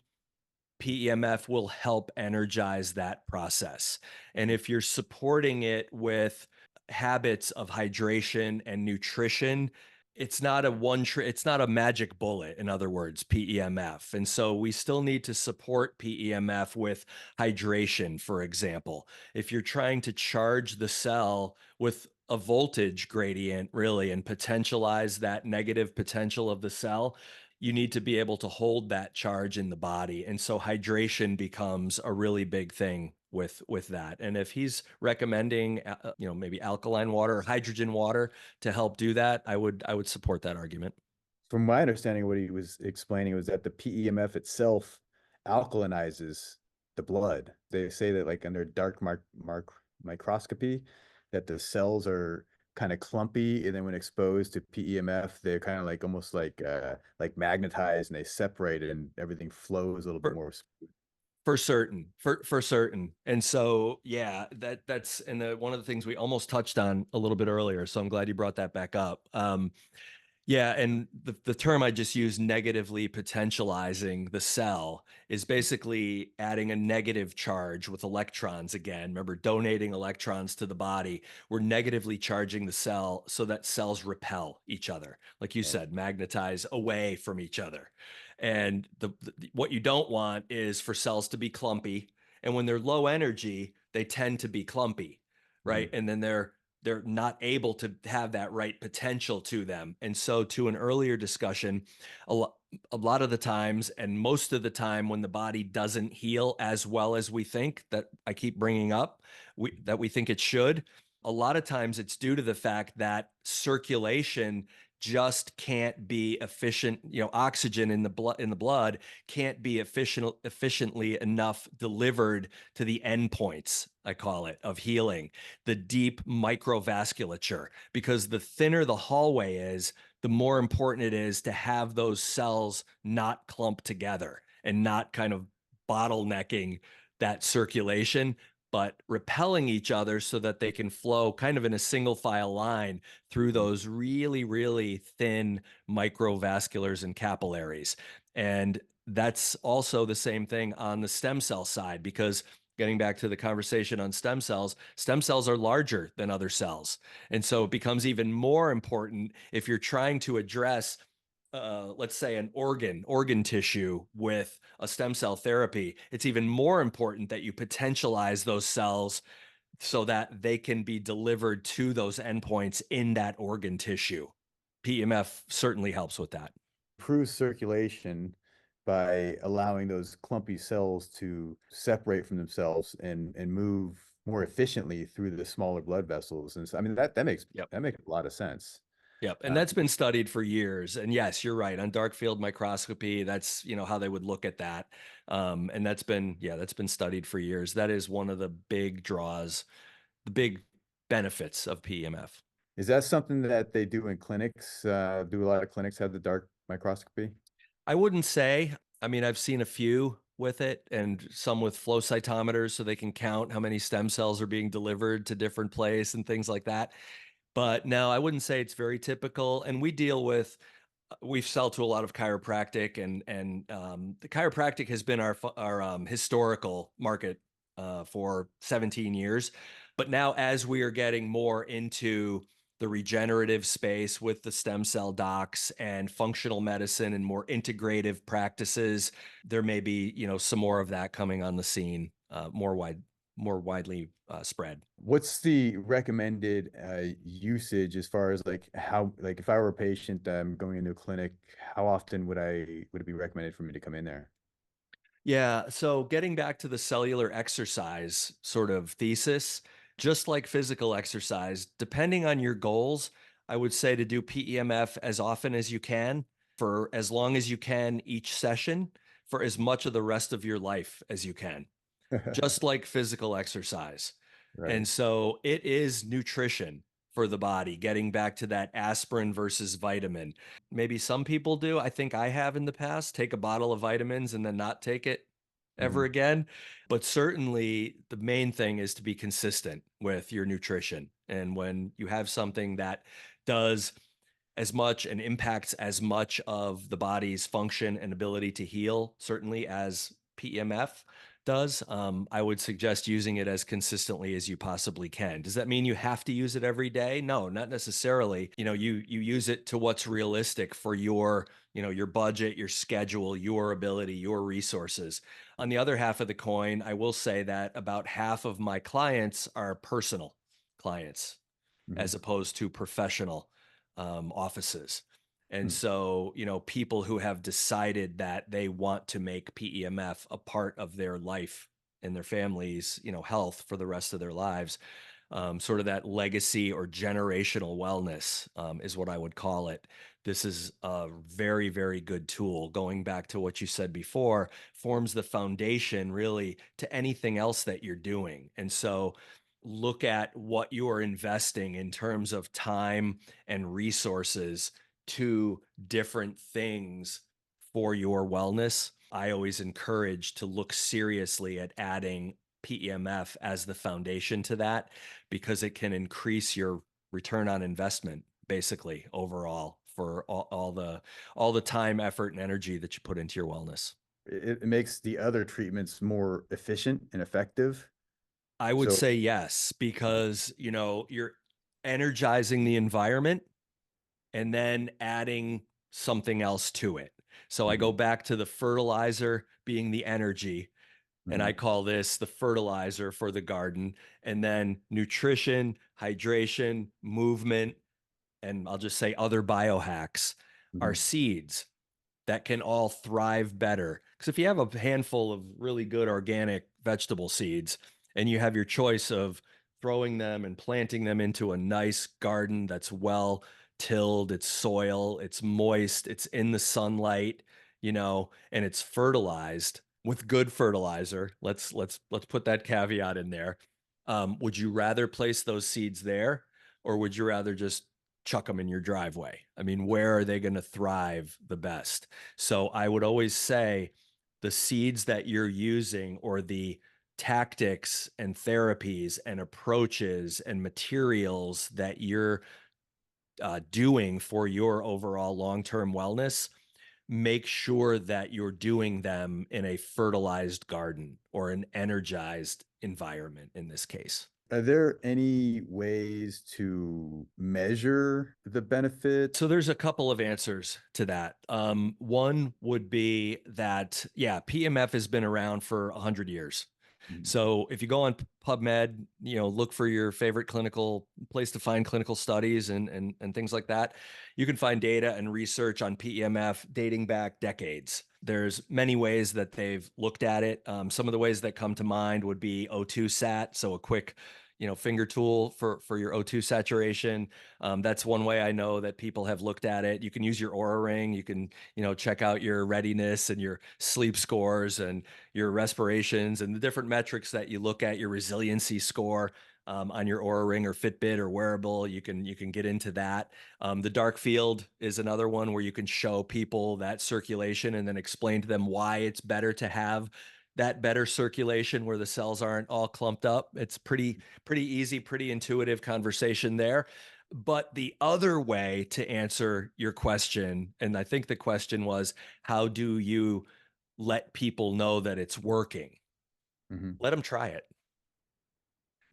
Speaker 2: PEMF will help energize that process. And if you're supporting it with habits of hydration and nutrition, it's not it's not a magic bullet, in other words, PEMF. And so we still need to support PEMF with hydration, for example. If you're trying to charge the cell with a voltage gradient, really, and potentialize that negative potential of the cell, you need to be able to hold that charge in the body. And so hydration becomes a really big thing with that. And if he's recommending maybe alkaline water or hydrogen water to help do that, I would support that argument.
Speaker 1: From my understanding, what he was explaining was that the PEMF itself alkalinizes the blood. They say that like under dark microscopy, that the cells are kind of clumpy, and then when exposed to PEMF, they're kind of like almost like magnetized, and they separate, and everything flows a little bit
Speaker 2: For
Speaker 1: more.
Speaker 2: for certain. And so yeah, that's one of the things we almost touched on a little bit earlier. So I'm glad you brought that back up. Yeah, and the term I just used, negatively potentializing the cell, is basically adding a negative charge with electrons again. Remember, donating electrons to the body. We're negatively charging the cell so that cells repel each other. Like you
Speaker 1: Right.
Speaker 2: said, magnetize away from each other. And what you don't want is for cells to be clumpy. And when they're low energy, they tend to be clumpy,
Speaker 1: Mm.
Speaker 2: right? And then they're not able to have that right potential to them. And so, to an earlier discussion, a lot of the times, and most of the time, when the body doesn't heal as well as we think, that I keep bringing up, that we think it should, a lot of times it's due to the fact that circulation just can't be efficient. Oxygen in the blood can't be efficiently enough delivered to the endpoints, I call it, of healing, the deep microvasculature, because the thinner the hallway is, the more important it is to have those cells not clump together and not kind of bottlenecking that circulation, but repelling each other so that they can flow kind of in a single file line through those really, really thin microvasculars and capillaries. And that's also the same thing on the stem cell side, because getting back to the conversation on stem cells are larger than other cells. And so it becomes even more important if you're trying to address, let's say, an organ tissue with a stem cell therapy. It's even more important that you potentialize those cells so that they can be delivered to those endpoints in that organ tissue. PEMF certainly helps with that.
Speaker 1: Improves circulation by allowing those clumpy cells to separate from themselves and move more efficiently through the smaller blood vessels. And so, I mean,
Speaker 2: Yep.
Speaker 1: that makes a lot of sense.
Speaker 2: Yep. And
Speaker 1: Uh,
Speaker 2: that's been studied for years. And yes, you're right. On dark field microscopy, that's, how they would look at that. And that's been studied for years. That is one of the big draws, the big benefits of PEMF.
Speaker 1: is that something that they do in clinics? Do a lot of clinics have the dark microscopy?
Speaker 2: I wouldn't say. I mean, I've seen a few with it and some with flow cytometers so they can count how many stem cells are being delivered to different place and things like that. But no, I wouldn't say it's very typical. And we sell to a lot of chiropractic, and the chiropractic has been our historical market for 17 years. But now, as we are getting more into the regenerative space with the stem cell docs and functional medicine and more integrative practices, there may be some more of that coming on the scene. more widely spread.
Speaker 1: What's the recommended usage as far as like how, like if I were a patient going into a clinic, how often would it be recommended for me to come in there?
Speaker 2: Yeah. So getting back to the cellular exercise sort of thesis, just like physical exercise, depending on your goals, I would say to do PEMF as often as you can, for as long as you can each session, for as much of the rest of your life as you can, just like physical exercise.
Speaker 1: Right.
Speaker 2: And so it is nutrition for the body, getting back to that aspirin versus vitamin. Maybe some people do. I think I have in the past, take a bottle of vitamins and then not take it ever
Speaker 1: Mhm.
Speaker 2: again. But certainly the main thing is to be consistent with your nutrition. And when you have something that does as much and impacts as much of the body's function and ability to heal, certainly as PEMF does, I would suggest using it as consistently as you possibly can. Does that mean you have to use it every day? No, not necessarily. You use it to what's realistic for your budget, your schedule, your ability, your resources. On the other half of the coin, I will say that about half of my clients are personal clients
Speaker 1: Mhm.
Speaker 2: as opposed to professional offices. And
Speaker 1: Hmm.
Speaker 2: so, people who have decided that they want to make PEMF a part of their life and their families, health for the rest of their lives, sort of that legacy or generational wellness is what I would call it. This is a very, very good tool. Going back to what you said before, forms the foundation really to anything else that you're doing. And so, look at what you are investing in terms of time and resources to different things for your wellness. I always encourage to look seriously at adding PEMF as the foundation to that, because it can increase your return on investment basically overall for all the time, effort, and energy that you put into your wellness.
Speaker 1: It makes the other treatments more efficient and effective.
Speaker 2: I would
Speaker 1: So,
Speaker 2: say yes, because you're energizing the environment and then adding something else to it. So I
Speaker 1: mhm,
Speaker 2: go back to the fertilizer being the energy, and I
Speaker 1: mhm,
Speaker 2: call this the fertilizer for the garden, and then nutrition, hydration, movement, and I'll just say other biohacks are
Speaker 1: mhm,
Speaker 2: seeds that can all thrive better. Because if you have a handful of really good organic vegetable seeds and you have your choice of throwing them and planting them into a nice garden that's well tilled, it's soil, it's moist, it's in the sunlight, and it's fertilized with good fertilizer. Let's put that caveat in there. Would you rather place those seeds there, or would you rather just chuck them in your driveway? I mean, where are they going to thrive the best? So I would always say the seeds that you're using, or the tactics and therapies and approaches and materials that you're doing for your overall long term wellness, make sure that you're doing them in a fertilized garden or an energized environment in this case.
Speaker 1: are there any ways to measure the benefit?
Speaker 2: So there's a couple of answers to that. One would be that, yeah, PMF has been around for 100 years.
Speaker 1: Mhm,
Speaker 2: So if you go on PubMed, look for your favorite clinical place to find clinical studies and things like that. You can find data and research on PEMF dating back decades. There's many ways that they've looked at it. Some of the ways that come to mind would be O2 sat, so a quick, finger tool for your O2 saturation. That's one way I know that people have looked at it. You can use your Aura ring. You can, check out your readiness and your sleep scores and your respirations and the different metrics that you look at, your resiliency score on your Aura ring or Fitbit or wearable. You can get into that. The dark field is another one where you can show people that circulation and then explain to them why it's better to have that better circulation where the cells aren't all clumped up. It's pretty easy, pretty intuitive conversation there. But the other way to answer your question, and I think the question was, how do you let people know that it's working?
Speaker 1: mhm.
Speaker 2: Let them try it.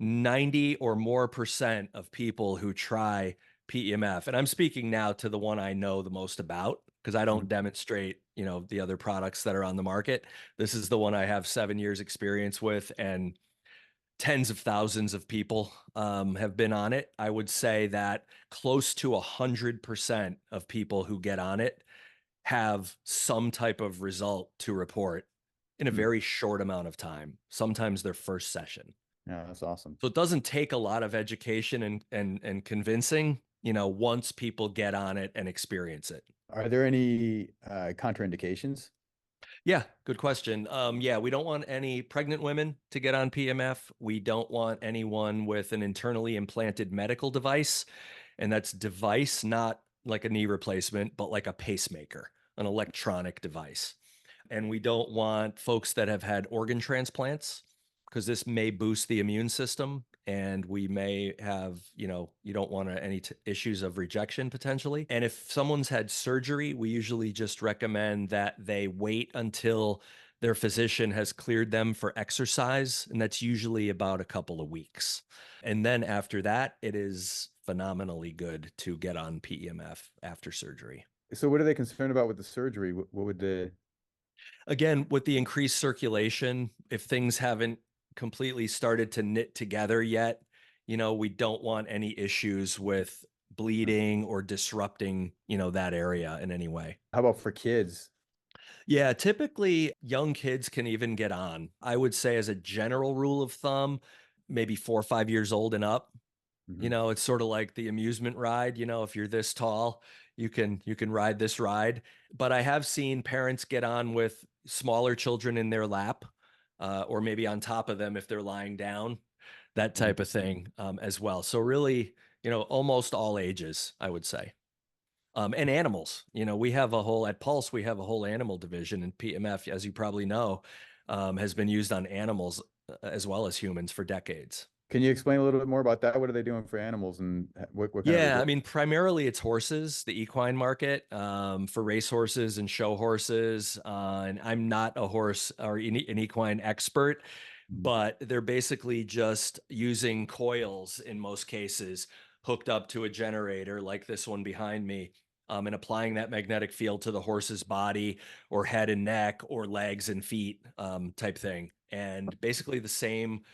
Speaker 2: 90 or more % of people who try PEMF, and I'm speaking now to the one I know the most about, because I don't
Speaker 1: Mhm.
Speaker 2: demonstrate, the other products that are on the market. This is the one I have 7 years experience with, and tens of thousands of people have been on it. I would say that close to 100% of people who get on it have some type of result to report in a
Speaker 1: Hmm.
Speaker 2: very short amount of time, sometimes their first session.
Speaker 1: Yeah, that's awesome.
Speaker 2: So it doesn't take a lot of education and convincing, once people get on it and experience it.
Speaker 1: Are there any contraindications?
Speaker 2: Yeah, good question. Yeah, we don't want any pregnant women to get on PMF. We don't want anyone with an internally implanted medical device. And that's device, not like a knee replacement, but like a pacemaker, an electronic device. And we don't want folks that have had organ transplants, because this may boost the immune system, and we may have, you don't want any issues of rejection potentially. And if someone's had surgery, we usually just recommend that they wait until their physician has cleared them for exercise, and that's usually about a couple of weeks. And then after that, it is phenomenally good to get on PEMF after surgery.
Speaker 1: So what are they concerned about with the surgery? What would the
Speaker 2: Again, with the increased circulation, if things haven't completely started to knit together yet, we don't want any issues with bleeding or disrupting, that area in any way.
Speaker 1: how about for kids?
Speaker 2: Yeah, typically young kids can even get on. I would say, as a general rule of thumb, maybe 4 or 5 years old and up.
Speaker 1: Mhm.
Speaker 2: It's sort of like the amusement ride, if you're this tall, you can ride this ride. But I have seen parents get on with smaller children in their lap, or maybe on top of them if they're lying down, that
Speaker 1: Mhm.
Speaker 2: type of thing, as well. So really, almost all ages, I would say. And animals, we have a whole at Pulse, we have a whole animal division, and PMF, as you probably know, has been used on animals as well as humans for decades.
Speaker 1: Can you explain a little bit more about that? What are they doing for animals and what kind of
Speaker 2: Yeah, I
Speaker 1: result?
Speaker 2: mean, primarily it's horses, the equine market, for race horses and show horses. And I'm not a horse or an equine expert,
Speaker 1: Mhm.
Speaker 2: but they're basically just using coils in most cases hooked up to a generator like this one behind me, and applying that magnetic field to the horse's body or head and neck or legs and feet, type thing. And basically the same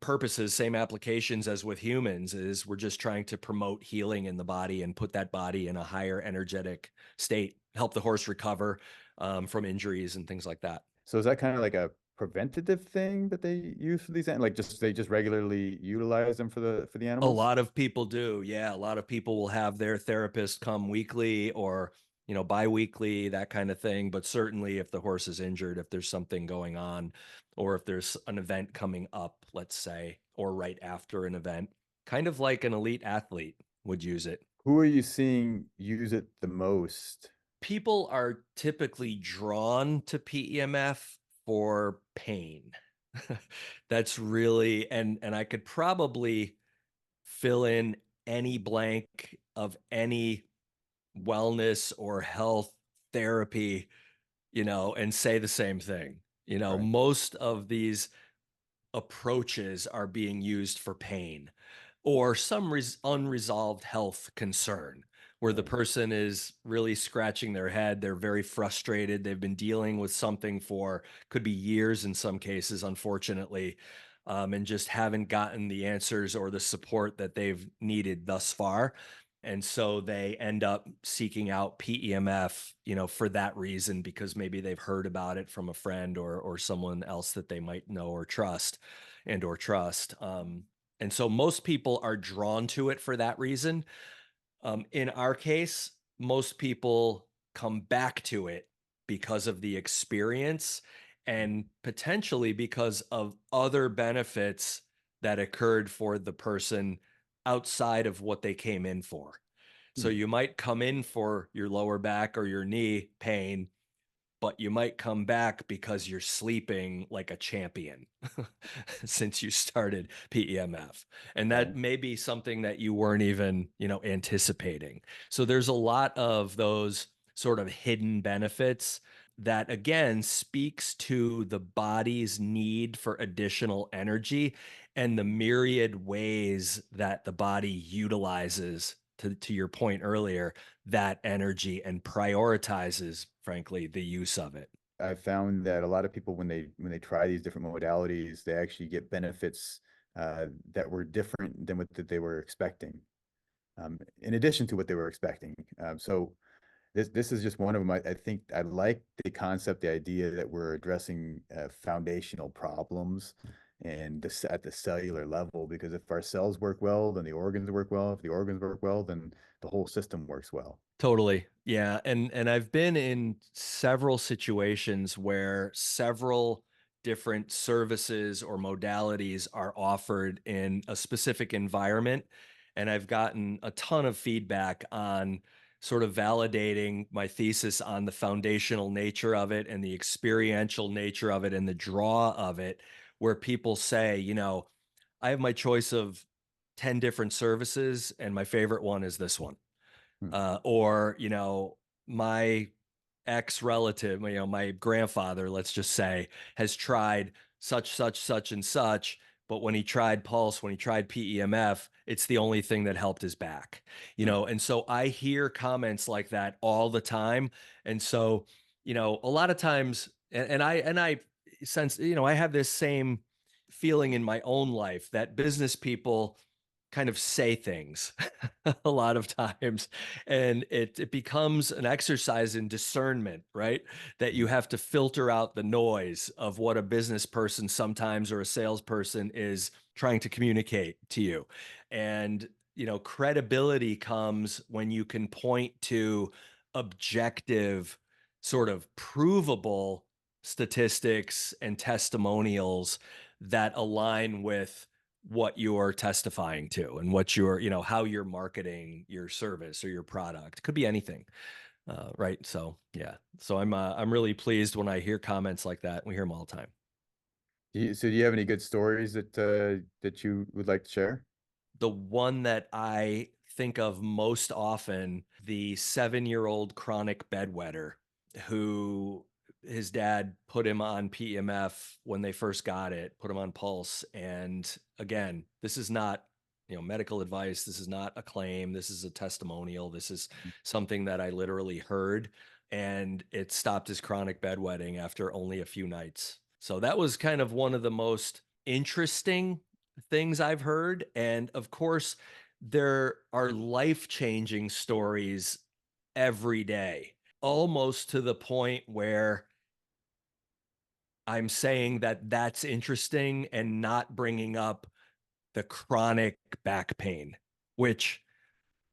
Speaker 2: purposes, same applications as with humans, is we're just trying to promote healing in the body and put that body in a higher energetic state, help the horse recover, from injuries and things like that.
Speaker 1: So is that kind of like a preventative thing that they use for these like just they just regularly utilize them for the
Speaker 2: A
Speaker 1: animals?
Speaker 2: lot of people do. Yeah, a lot of people will have their therapist come weekly or, bi-weekly, that kind of thing. But certainly if the horse is injured, if there's something going on, or if there's an event coming up, let's say, or right after an event, kind of like an elite athlete would use it.
Speaker 1: Who are you seeing use it the most?
Speaker 2: People are typically drawn to PEMF for pain. That's really, and I could probably fill in any blank of any wellness or health therapy, and say the same thing.
Speaker 1: Right.
Speaker 2: Most of these approaches are being used for pain or some unresolved health concern, where the
Speaker 1: Right.
Speaker 2: person is really scratching their head. They're very frustrated. They've been dealing with something for, could be years in some cases, unfortunately, and just haven't gotten the answers or the support that they've needed thus far. And so they end up seeking out PEMF, for that reason, because maybe they've heard about it from a friend or someone else that they might know or trust and or trust. And so most people are drawn to it for that reason. In our case, most people come back to it because of the experience and potentially because of other benefits that occurred for the person outside of what they came in for. So
Speaker 1: Hmm.
Speaker 2: you might come in for your lower back or your knee pain, but you might come back because you're sleeping like a champion since you started PEMF. And that
Speaker 1: Right.
Speaker 2: may be something that you weren't even, anticipating. So there's a lot of those sort of hidden benefits that again speaks to the body's need for additional energy and the myriad ways that the body utilizes to your point earlier, that energy and prioritizes, frankly, the use of it.
Speaker 1: I found that a lot of people, when they try these different modalities, they actually get benefits that were different than what that they were expecting, in addition to what they were expecting. So this is just one of them. I think I like the concept, the idea that we're addressing foundational problems and this at the cellular level, because if our cells work well, then the organs work well. If the organs work well, then the whole system works well.
Speaker 2: Totally. Yeah. And I've been in several situations where several different services or modalities are offered in a specific environment. And I've gotten a ton of feedback on sort of validating my thesis on the foundational nature of it and the experiential nature of it and the draw of it, where people say, I have my choice of 10 different services, and my favorite one is this one.
Speaker 1: Hmm.
Speaker 2: Or my ex relative, my grandfather, let's just say, has tried such and such, but when he tried Pulse, when he tried PEMF, it's the only thing that helped his back.
Speaker 1: Hmm.
Speaker 2: And so I hear comments like that all the time. And so a lot of times, and I sense, I have this same feeling in my own life that business people kind of say things a lot of times, and it becomes an exercise in discernment, right? That you have to filter out the noise of what a business person sometimes, or a salesperson, is trying to communicate to you. And credibility comes when you can point to objective, sort of provable statistics and testimonials that align with what you're testifying to and what you're, how you're marketing your service or your product. Could be anything. Right. So yeah. So I'm really pleased when I hear comments like that. We hear them all the time.
Speaker 1: So do you have any good stories that you would like to share?
Speaker 2: The one that I think of most often, the 7-year-old chronic bedwetter who his dad put him on PEMF when they first got it, put him on Pulse. And again, this is not, medical advice. This is not a claim. This is a testimonial. This is something that I literally heard, and it stopped his chronic bedwetting after only a few nights. So that was kind of one of the most interesting things I've heard. And of course, there are life-changing stories every day, almost to the point where I'm saying that that's interesting and not bringing up the chronic back pain, which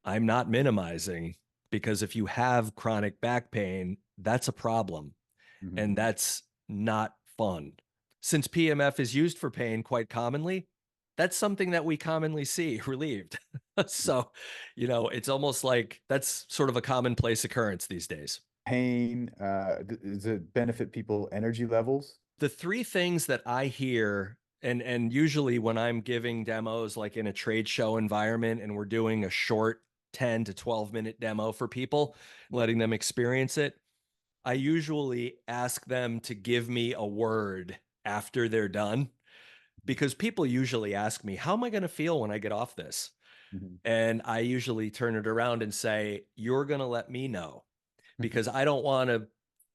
Speaker 2: I'm not minimizing, because if you have chronic back pain, that's a problem.
Speaker 1: Mhm.
Speaker 2: And that's not fun. Since PMF is used for pain quite commonly, that's something that we commonly see relieved. So, it's almost like that's sort of a commonplace occurrence these days.
Speaker 1: Pain, does it benefit people energy levels?
Speaker 2: The three things that I hear, and usually when I'm giving demos like in a trade show environment and we're doing a short 10 to 12-minute demo for people, letting them experience it, I usually ask them to give me a word after they're done, because people usually ask me, how am I going to feel when I get off this?
Speaker 1: Mhm.
Speaker 2: And I usually turn it around and say, you're going to let me know, because I don't want to,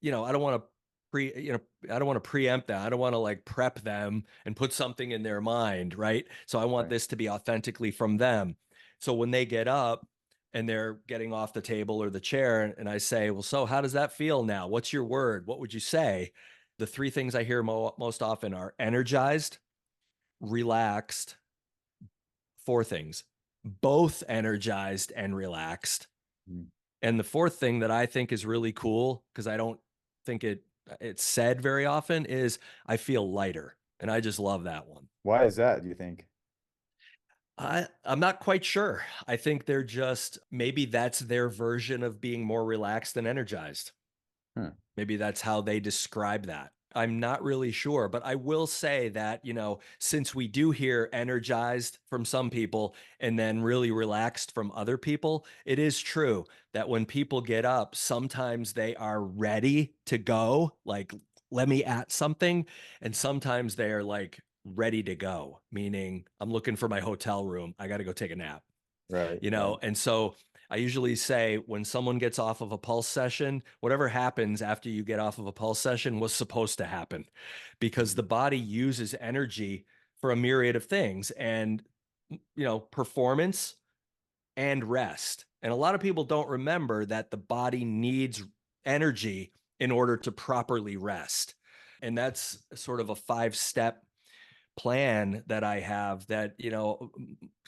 Speaker 2: I don't want to I don't want to preempt that. I don't want to like prep them and put something in their mind, right? So I want
Speaker 1: Right.
Speaker 2: this to be authentically from them. So when they get up and they're getting off the table or the chair, and I say, well, so how does that feel now? What's your word? What would you say? The three things I hear most often are energized, relaxed, four things, both energized and relaxed.
Speaker 1: Mhm.
Speaker 2: And the fourth thing that I think is really cool, because I don't think it's said very often, is I feel lighter. And I just love that one.
Speaker 1: Why is that, do you think?
Speaker 2: I'm not quite sure. I think they're just, maybe that's their version of being more relaxed and energized.
Speaker 1: Huh.
Speaker 2: Maybe that's how they describe that. I'm not really sure, but I will say that, since we do hear energized from some people and then really relaxed from other people, it is true that when people get up, sometimes they are ready to go, like, let me at something. And sometimes they are like ready to go, meaning I'm looking for my hotel room. I got to go take a nap.
Speaker 1: Right.
Speaker 2: And so I usually say when someone gets off of a pulse session, whatever happens after you get off of a pulse session was supposed to happen, because the body uses energy for a myriad of things, and performance and rest. And a lot of people don't remember that the body needs energy in order to properly rest. And that's sort of a 5-step plan that I have, that,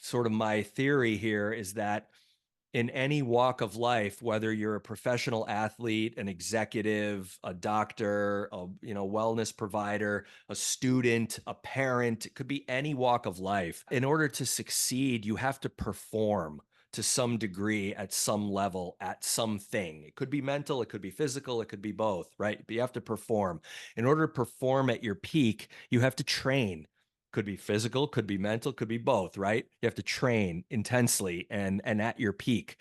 Speaker 2: sort of my theory here is that in any walk of life, whether you're a professional athlete, an executive, a doctor, a wellness provider, a student, a parent, it could be any walk of life. In order to succeed, you have to perform to some degree at some level at something. It could be mental, it could be physical, it could be both, right? But you have to perform. In order to perform at your peak, you have to train. Could be physical, could be mental, could be both, right? You have to train intensely and at your peak.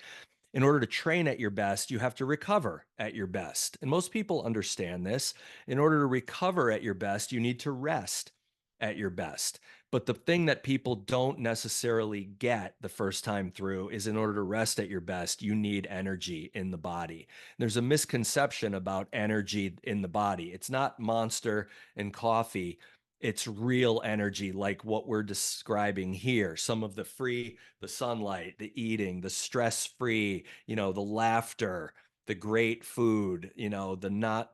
Speaker 2: In order to train at your best, you have to recover at your best. And most people understand this. In order to recover at your best, you need to rest at your best. But the thing that people don't necessarily get the first time through is, in order to rest at your best, you need energy in the body. There's a misconception about energy in the body. It's not Monster and coffee. It's real energy, like what we're describing here. Some of the sunlight, the eating, the stress-free, the laughter, the great food, the not,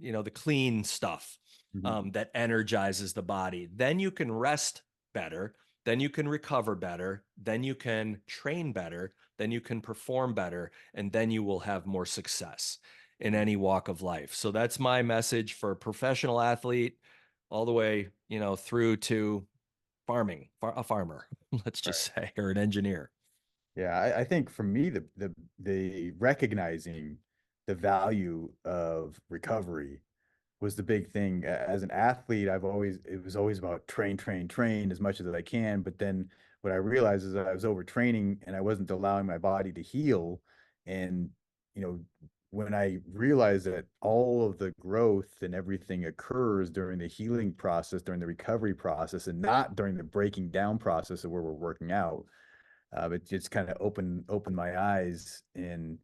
Speaker 2: the clean stuff that energizes the body. Then you can rest better. Then you can recover better. Then you can train better. Then you can perform better. And then you will have more success in any walk of life. So that's my message for a professional athlete, all the way, through to a farmer, let's just say, or an engineer.
Speaker 1: Yeah, I think for me, the recognizing the value of recovery was the big thing. As an athlete, it was always about train, train, train as much as I can. But then what I realized is that I was overtraining and I wasn't allowing my body to heal. And, when I realized that all of the growth and everything occurs during the healing process, during the recovery process, and not during the breaking down process of where we're working out, it just kind of opened my eyes and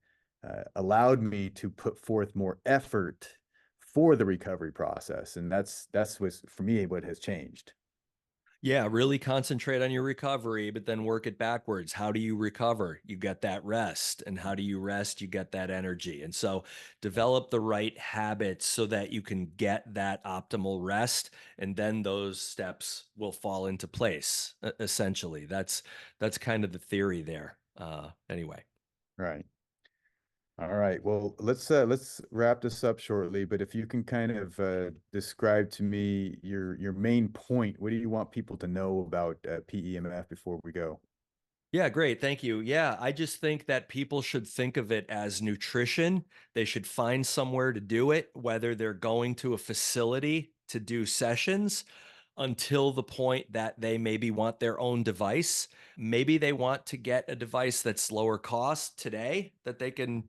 Speaker 1: allowed me to put forth more effort for the recovery process. And that's what's, for me, what has changed.
Speaker 2: Yeah, really concentrate on your recovery, but then work it backwards. How do you recover? You get that rest. And how do you rest? You get that energy. And so develop the right habits so that you can get that optimal rest. And then those steps will fall into place, essentially. That's kind of the theory there. Anyway.
Speaker 1: Right. All right. Well, let's wrap this up shortly, but if you can kind of describe to me your main point, what do you want people to know about PEMF before we go?
Speaker 2: Yeah, great. Thank you. Yeah, I just think that people should think of it as nutrition. They should find somewhere to do it, whether they're going to a facility to do sessions, until the point that they maybe want their own device. Maybe they want to get a device that's lower cost today, that they can,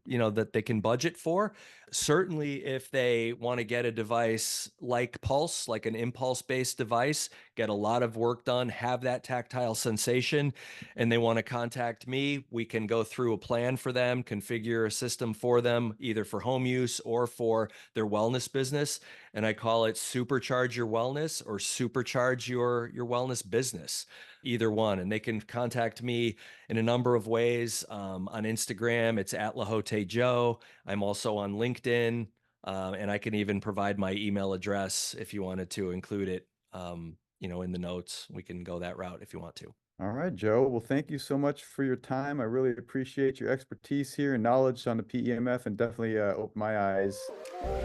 Speaker 2: budget for. Certainly, if they want to get a device like Pulse, like an impulse-based device, get a lot of work done, have that tactile sensation, and they want to contact me, we can go through a plan for them, configure a system for them, either for home use or for their wellness business. And I call it Supercharge Your Wellness or Supercharge Your Wellness Business, either one. And they can contact me in a number of ways. On Instagram, it's at LeHotay Joe. I'm also on LinkedIn, and I can even provide my email address if you wanted to include it, in the notes. We can go that route if you want to.
Speaker 1: All right, Joe. Well, thank you so much for your time. I really appreciate your expertise here and knowledge on the PEMF, and definitely opened my eyes.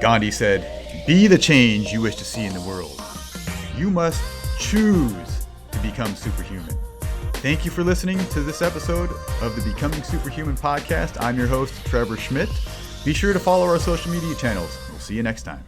Speaker 1: Gandhi said, "Be the change you wish to see in the world. You must choose to become superhuman." Thank you for listening to this episode of the Becoming Superhuman podcast. I'm your host, Trevor Schmidt. Be sure to follow our social media channels. We'll see you next time.